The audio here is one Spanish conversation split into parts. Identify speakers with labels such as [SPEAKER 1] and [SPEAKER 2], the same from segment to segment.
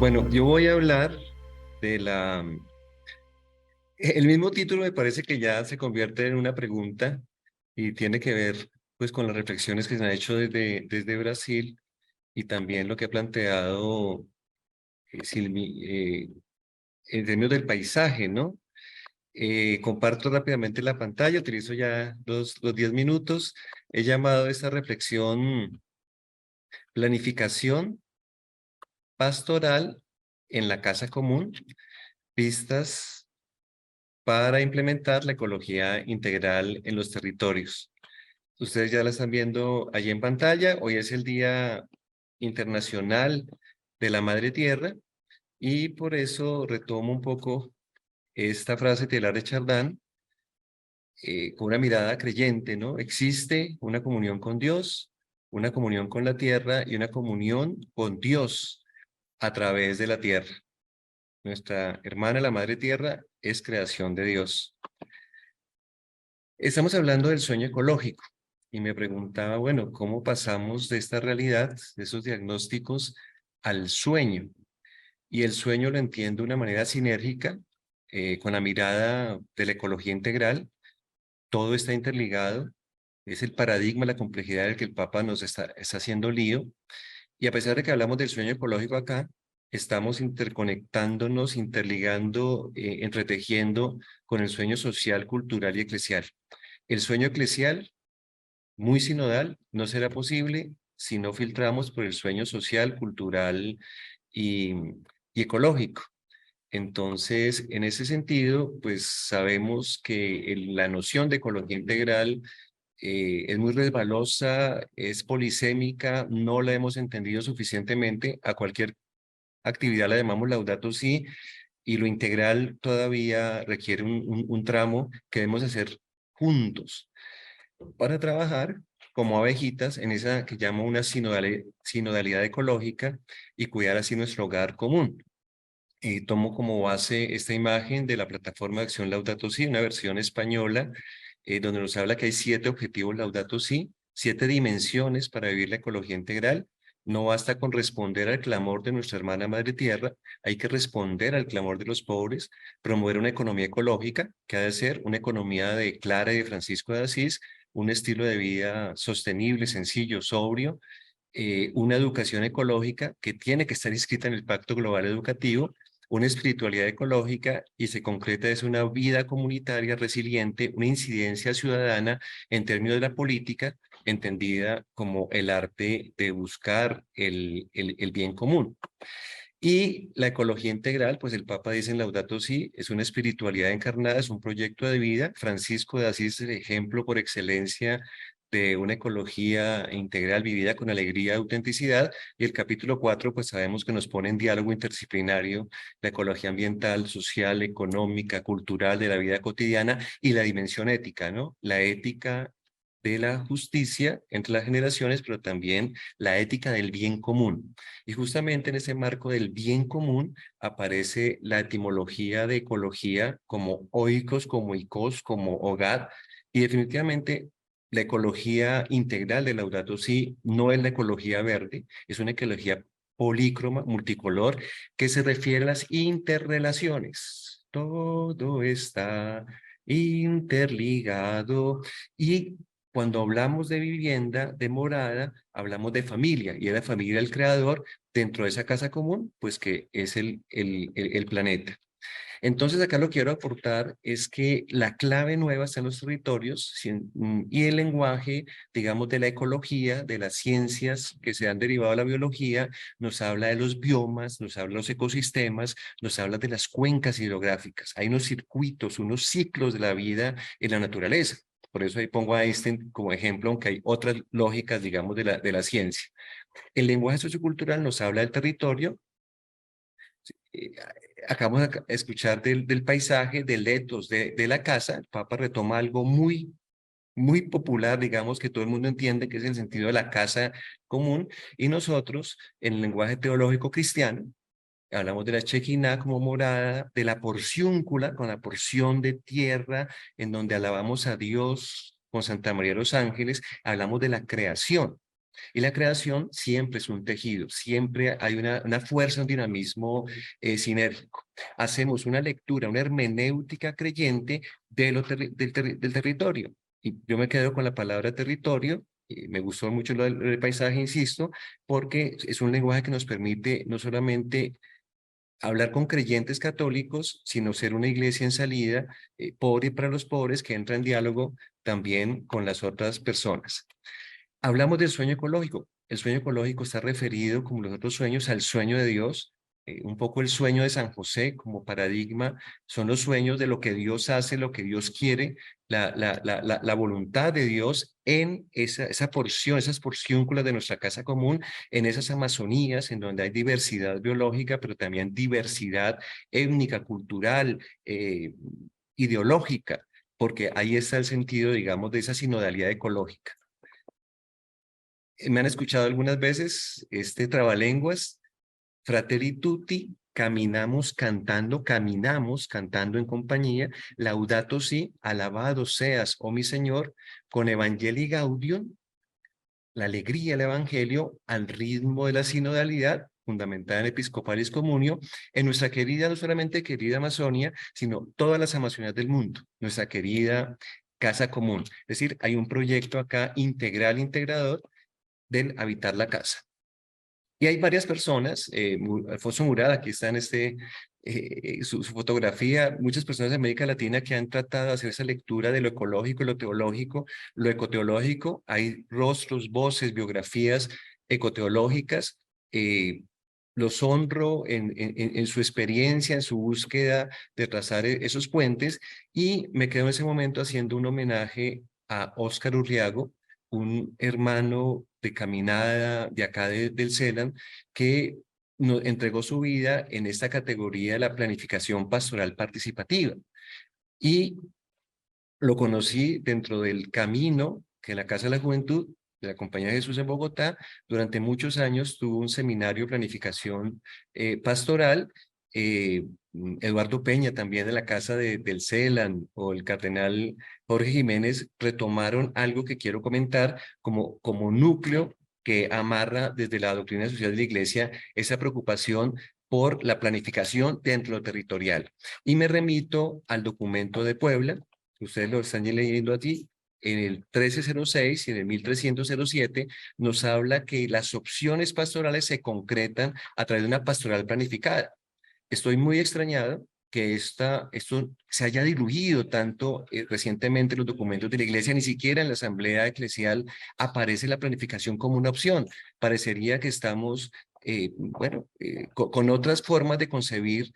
[SPEAKER 1] Bueno, yo voy a hablar de el mismo título me parece que ya se convierte en una pregunta y tiene que ver pues con las reflexiones que se han hecho desde Brasil y también lo que ha planteado en términos del paisaje, ¿no? Comparto rápidamente la pantalla, utilizo ya los 10 minutos. He llamado a esta reflexión planificación pastoral en la casa común, pistas para implementar la ecología integral en los territorios. Ustedes ya la están viendo allí en pantalla. Hoy es el Día Internacional de la Madre Tierra y por eso retomo un poco esta frase de Teilhard de Chardin con una mirada creyente, ¿no? Existe una comunión con Dios, una comunión con la tierra y una comunión con Dios a través de la tierra. Nuestra hermana, la Madre Tierra, es creación de Dios. Estamos hablando del sueño ecológico y me preguntaba, bueno, ¿cómo pasamos de esta realidad, de esos diagnósticos, al sueño? Y el sueño lo entiendo de una manera sinérgica, con la mirada de la ecología integral. Todo está interligado, es el paradigma, la complejidad del que el Papa nos está haciendo lío. Y a pesar de que hablamos del sueño ecológico acá, estamos interconectándonos, interligando, entretejiendo con el sueño social, cultural y eclesial. El sueño eclesial, muy sinodal, no será posible si no filtramos por el sueño social, cultural y, y ecológico. Entonces, en ese sentido, pues sabemos que la noción de ecología integral es muy resbalosa, es polisémica, no la hemos entendido suficientemente. A cualquier actividad la llamamos Laudato Si, y lo integral todavía requiere un tramo que debemos hacer juntos para trabajar como abejitas en esa que llamo una sinodalidad ecológica y cuidar así nuestro hogar común. Tomo como base esta imagen de la plataforma de acción Laudato Si, una versión española, donde nos habla que hay 7 objetivos Laudato Si, 7 dimensiones para vivir la ecología integral. No basta con responder al clamor de nuestra hermana Madre Tierra, hay que responder al clamor de los pobres, promover una economía ecológica, que ha de ser una economía de Clara y de Francisco de Asís, un estilo de vida sostenible, sencillo, sobrio, una educación ecológica que tiene que estar inscrita en el Pacto Global Educativo, una espiritualidad ecológica y se concreta es una vida comunitaria resiliente, una incidencia ciudadana en términos de la política, entendida como el arte de buscar el bien común. Y la ecología integral, pues el Papa dice en Laudato Si, es una espiritualidad encarnada, es un proyecto de vida. Francisco de Asís es el ejemplo por excelencia de una ecología integral vivida con alegría y autenticidad. Y el capítulo 4, pues sabemos que nos pone en diálogo interdisciplinario la ecología ambiental, social, económica, cultural de la vida cotidiana y la dimensión ética, ¿no? La ética de la justicia entre las generaciones, pero también la ética del bien común. Y justamente en ese marco del bien común aparece la etimología de ecología como oikos, como ikos, como hogar, y definitivamente la ecología integral de Laudato Si no es la ecología verde, es una ecología polícroma, multicolor, que se refiere a las interrelaciones. Todo está interligado y cuando hablamos de vivienda, de morada, hablamos de familia y de la familia del creador dentro de esa casa común, pues que es el planeta. Entonces acá lo que quiero aportar es que la clave nueva está en los territorios y el lenguaje, digamos, de la ecología, de las ciencias que se han derivado de la biología, nos habla de los biomas, nos habla de los ecosistemas, nos habla de las cuencas hidrográficas. Hay unos circuitos, unos ciclos de la vida en la naturaleza. Por eso ahí pongo a Einstein como ejemplo, aunque hay otras lógicas, digamos, de la ciencia. El lenguaje sociocultural nos habla del territorio. eh, Acabamos de escuchar del paisaje, del etos, de la casa. El Papa retoma algo muy popular, digamos, que todo el mundo entiende, que es el sentido de la casa común. Y nosotros, en el lenguaje teológico cristiano, hablamos de la Shekinah como morada, de la porciúncula, con la porción de tierra, en donde alabamos a Dios con Santa María de los Ángeles, hablamos de la creación. Y la creación siempre es un tejido, siempre hay una fuerza, un dinamismo sinérgico. Hacemos una lectura, una hermenéutica creyente del territorio. Y yo me quedo con la palabra territorio. Y me gustó mucho lo del paisaje, insisto, porque es un lenguaje que nos permite no solamente hablar con creyentes católicos, sino ser una iglesia en salida, pobre para los pobres, que entra en diálogo también con las otras personas. Hablamos del sueño ecológico. El sueño ecológico está referido, como los otros sueños, al sueño de Dios. Un poco el sueño de San José como paradigma son los sueños de lo que Dios hace, lo que Dios quiere, la voluntad de Dios en esa porción, esas porciúnculas de nuestra casa común, en esas Amazonías en donde hay diversidad biológica, pero también diversidad étnica, cultural, ideológica, porque ahí está el sentido, digamos, de esa sinodalidad ecológica. Me han escuchado algunas veces este trabalenguas, Fratelli Tutti, caminamos cantando en compañía, Laudato Si, alabado seas, oh mi Señor, con Evangelii Gaudium, la alegría del Evangelio al ritmo de la sinodalidad, fundamentada en Episcopalis Communio, en nuestra querida, no solamente querida Amazonia, sino todas las Amazonias del mundo, nuestra querida casa común. Es decir, hay un proyecto acá integral, integrador, del habitar la casa. Y hay varias personas, Alfonso Murad, aquí está en su fotografía, muchas personas de América Latina que han tratado de hacer esa lectura de lo ecológico y lo teológico, lo ecoteológico. Hay rostros, voces, biografías ecoteológicas. Los honro en su experiencia, en su búsqueda de trazar esos puentes, y me quedo en ese momento haciendo un homenaje a Óscar Urriago, un hermano de caminada de acá del CELAN, que nos entregó su vida en esta categoría de la planificación pastoral participativa. Y lo conocí dentro del camino que en la Casa de la Juventud de la Compañía de Jesús en Bogotá, durante muchos años tuvo un seminario de planificación pastoral. Eduardo Peña, también de la Casa del CELAN, o el cardenal Jorge Jiménez, retomaron algo que quiero comentar como núcleo que amarra desde la doctrina social de la Iglesia esa preocupación por la planificación dentro de lo territorial. Y me remito al documento de Puebla, que ustedes lo están leyendo allí, en el 1306 y en el 1307, nos habla que las opciones pastorales se concretan a través de una pastoral planificada. Estoy muy extrañado que esto se haya diluido tanto recientemente en los documentos de la Iglesia. Ni siquiera en la Asamblea Eclesial aparece la planificación como una opción. Parecería que estamos con otras formas de concebir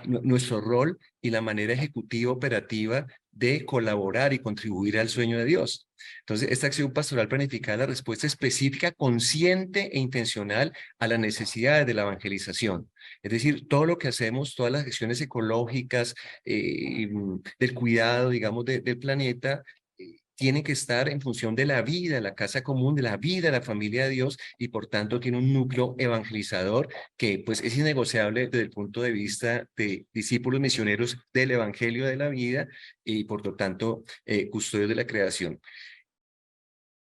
[SPEAKER 1] nuestro rol y la manera ejecutiva operativa de colaborar y contribuir al sueño de Dios. Entonces, esta acción pastoral planificada es la respuesta específica, consciente e intencional a las necesidades de la evangelización. Es decir, todo lo que hacemos, todas las acciones ecológicas, del cuidado, digamos, del planeta, tiene que estar en función de la vida, la casa común, de la vida, de la familia de Dios, y por tanto tiene un núcleo evangelizador que pues es innegociable desde el punto de vista de discípulos misioneros del evangelio de la vida y por lo tanto custodios de la creación.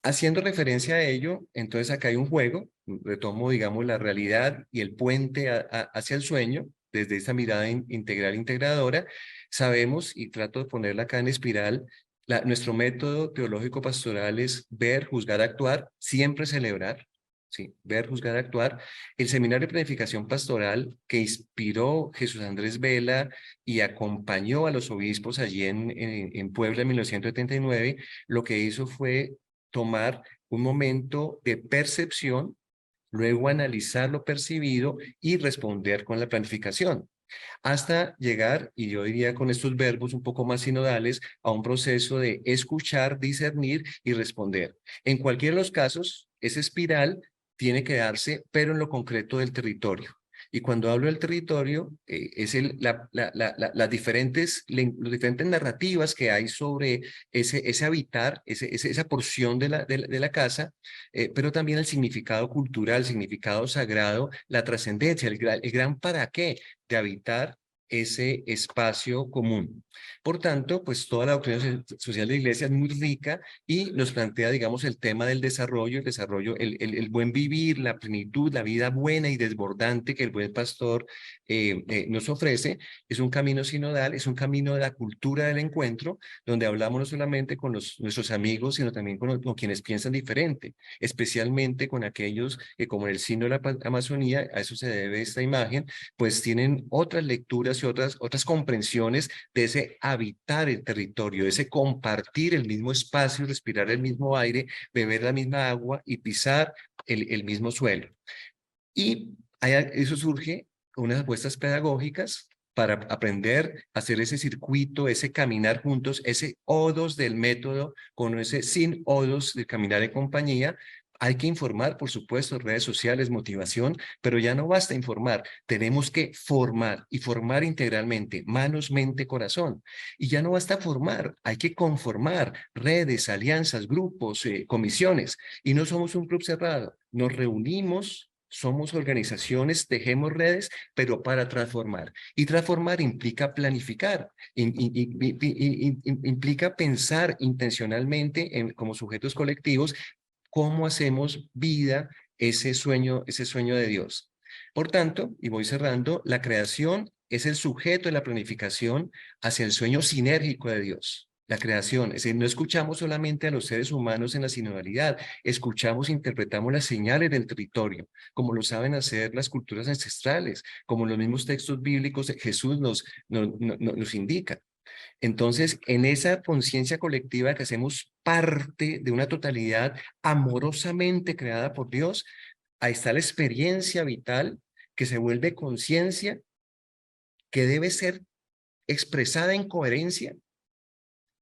[SPEAKER 1] Haciendo referencia a ello, entonces acá hay un juego, retomo, digamos, la realidad y el puente hacia el sueño, desde esa mirada integral, integradora. Sabemos, y trato de ponerla acá en espiral, nuestro método teológico pastoral es ver, juzgar, actuar, siempre celebrar, sí, ver, juzgar, actuar. El seminario de planificación pastoral que inspiró Jesús Andrés Vela y acompañó a los obispos allí en Puebla en 1979, lo que hizo fue tomar un momento de percepción, luego analizar lo percibido y responder con la planificación, hasta llegar, y yo diría con estos verbos un poco más sinodales, a un proceso de escuchar, discernir y responder. En cualquiera de los casos, esa espiral tiene que darse, pero en lo concreto del territorio. Y cuando hablo del territorio, es las diferentes narrativas que hay sobre ese habitar, esa porción de la casa, pero también el significado cultural, el significado sagrado, la trascendencia, el gran para qué de habitar ese espacio común. Por tanto, pues toda la doctrina social de la Iglesia es muy rica y nos plantea, digamos, el tema del desarrollo, el buen vivir, la plenitud, la vida buena y desbordante que el buen pastor nos ofrece. Es un camino sinodal, es un camino de la cultura del encuentro, donde hablamos no solamente con nuestros amigos, sino también con quienes piensan diferente, especialmente con aquellos que, como en el signo de la Amazonía, a eso se debe esta imagen, pues tienen otras lecturas y otras comprensiones de ese habitar el territorio, de ese compartir el mismo espacio, respirar el mismo aire, beber la misma agua y pisar el mismo suelo. Y eso surge con unas apuestas pedagógicas para aprender a hacer ese circuito, ese caminar juntos, ese odos del método con ese sin odos de caminar en compañía. Hay que informar, por supuesto, redes sociales, motivación, pero ya no basta informar, tenemos que formar y formar integralmente, manos, mente, corazón. Y ya no basta formar, hay que conformar redes, alianzas, grupos, comisiones. Y no somos un club cerrado, nos reunimos, somos organizaciones, tejemos redes, pero para transformar. Y transformar implica planificar, implica pensar intencionalmente como sujetos colectivos cómo hacemos vida ese sueño de Dios. Por tanto, y voy cerrando, la creación es el sujeto de la planificación hacia el sueño sinérgico de Dios. La creación, es decir, no escuchamos solamente a los seres humanos en la sinodalidad, escuchamos, interpretamos las señales del territorio, como lo saben hacer las culturas ancestrales, como los mismos textos bíblicos Jesús nos indica. Entonces, en esa conciencia colectiva que hacemos parte de una totalidad amorosamente creada por Dios, ahí está la experiencia vital que se vuelve conciencia, que debe ser expresada en coherencia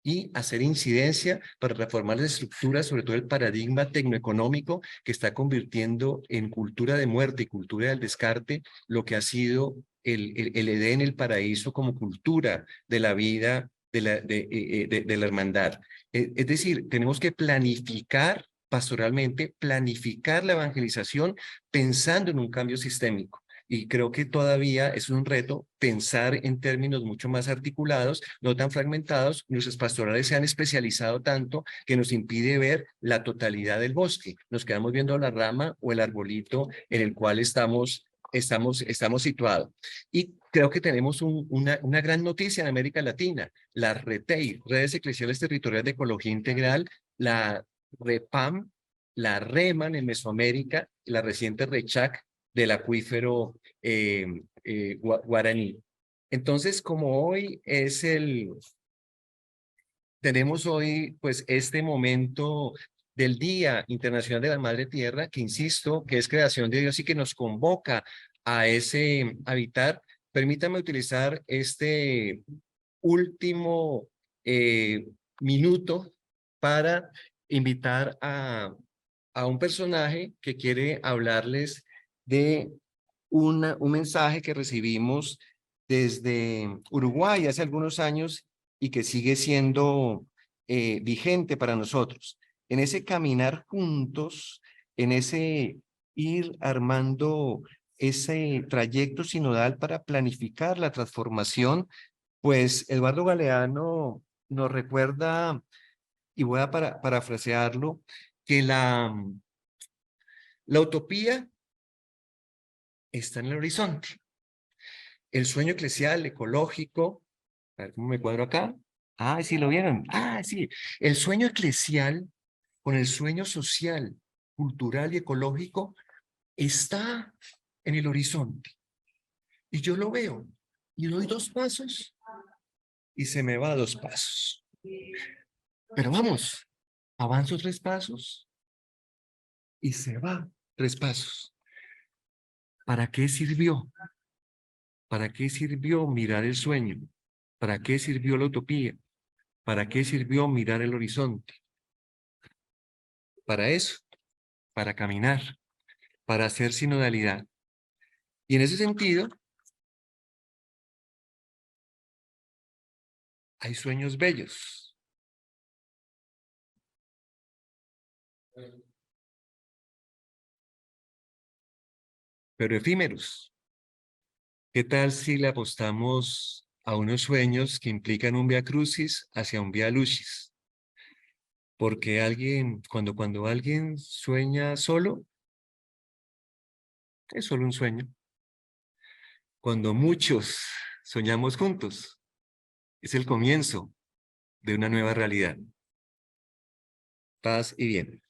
[SPEAKER 1] y hacer incidencia para reformar las estructuras, sobre todo el paradigma tecnoeconómico que está convirtiendo en cultura de muerte y cultura del descarte lo que ha sido el Edén, el paraíso como cultura de la vida de la hermandad. Es decir, tenemos que planificar pastoralmente, planificar la evangelización pensando en un cambio sistémico. Y creo que todavía es un reto pensar en términos mucho más articulados, no tan fragmentados. Nuestras pastorales se han especializado tanto que nos impide ver la totalidad del bosque. Nos quedamos viendo la rama o el arbolito en el cual estamos situados. Y creo que tenemos una gran noticia en América Latina, la RETEI, Redes Eclesiales Territoriales de Ecología Integral, la REPAM, la REMAN en Mesoamérica, la reciente RECHAC del acuífero guaraní. Entonces, como hoy tenemos hoy pues este momento del Día Internacional de la Madre Tierra, que insisto, que es creación de Dios y que nos convoca a ese habitar, permítame utilizar este último eh, minuto para invitar a un personaje que quiere hablarles de un mensaje que recibimos desde Uruguay hace algunos años y que sigue siendo vigente para nosotros. En ese caminar juntos, en ese ir armando ese trayecto sinodal para planificar la transformación, pues Eduardo Galeano nos recuerda, y voy a parafrasearlo, que la utopía está en el horizonte. El sueño eclesial, ecológico, a ver cómo me cuadro acá. Ah, sí, lo vieron. Ah, sí. El sueño eclesial con el sueño social, cultural y ecológico está en el horizonte. Y yo lo veo. Y doy dos pasos y se me va dos pasos. Pero vamos, avanzo tres pasos y se va tres pasos. ¿Para qué sirvió? ¿Para qué sirvió mirar el sueño? ¿Para qué sirvió la utopía? ¿Para qué sirvió mirar el horizonte? Para eso, para caminar, para hacer sinodalidad. Y en ese sentido, hay sueños bellos, pero efímeros. ¿Qué tal si le apostamos a unos sueños que implican un vía crucis hacia un vía lucis? Porque cuando alguien sueña solo, es solo un sueño. Cuando muchos soñamos juntos, es el comienzo de una nueva realidad. Paz y bien.